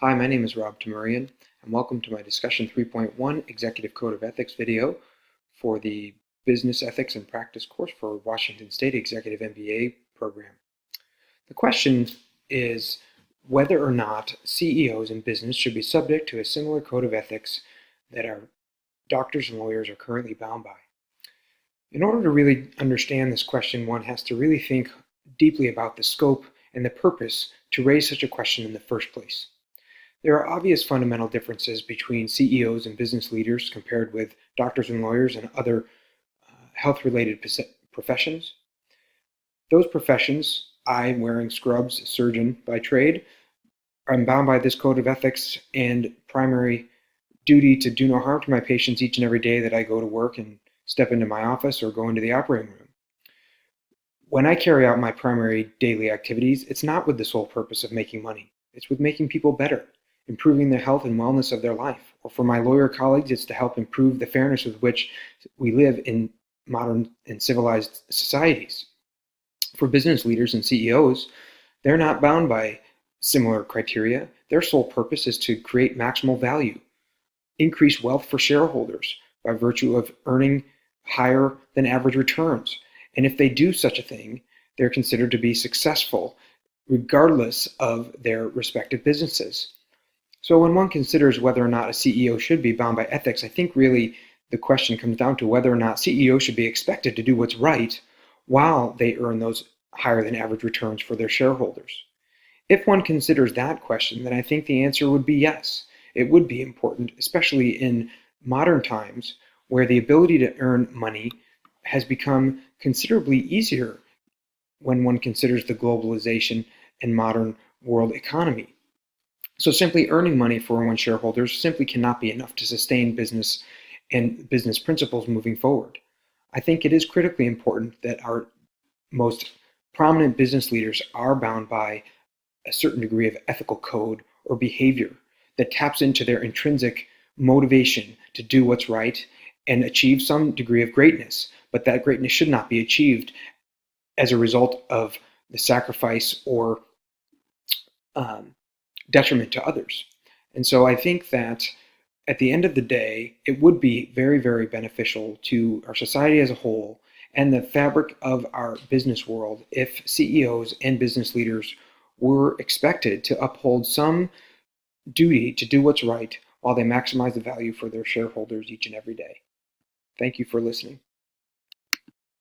Hi, my name is Rob Tamurian, and welcome to my Discussion 3.1 Executive Code of Ethics video for the Business Ethics and Practice course for Washington State Executive MBA program. The question is whether or not CEOs in business should be subject to a similar code of ethics that our doctors and lawyers are currently bound by. In order to really understand this question, one has to really think deeply about the scope and the purpose to raise such a question in the first place. There are obvious fundamental differences between CEOs and business leaders compared with doctors and lawyers and other health-related professions. Those professions, I, wearing scrubs, surgeon by trade, I'm bound by this code of ethics and primary duty to do no harm to my patients each and every day that I go to work and step into my office or go into the operating room. When I carry out my primary daily activities, it's not with the sole purpose of making money. It's with making people better, improving the health and wellness of their life. Or for my lawyer colleagues, it's to help improve the fairness with which we live in modern and civilized societies. For business leaders and CEOs, they're not bound by similar criteria. Their sole purpose is to create maximal value, increase wealth for shareholders by virtue of earning higher than average returns. And if they do such a thing, they're considered to be successful regardless of their respective businesses. So when one considers whether or not a CEO should be bound by ethics, I think really the question comes down to whether or not CEOs should be expected to do what's right while they earn those higher than average returns for their shareholders. If one considers that question, then I think the answer would be yes. It would be important, especially in modern times where the ability to earn money has become considerably easier when one considers the globalization and modern world economy. So simply earning money for one's shareholders simply cannot be enough to sustain business and business principles moving forward. I think it is critically important that our most prominent business leaders are bound by a certain degree of ethical code or behavior that taps into their intrinsic motivation to do what's right and achieve some degree of greatness. But that greatness should not be achieved as a result of the sacrifice or detriment to others. And so I think that at the end of the day, it would be very, very beneficial to our society as a whole and the fabric of our business world if CEOs and business leaders were expected to uphold some duty to do what's right while they maximize the value for their shareholders each and every day. Thank you for listening.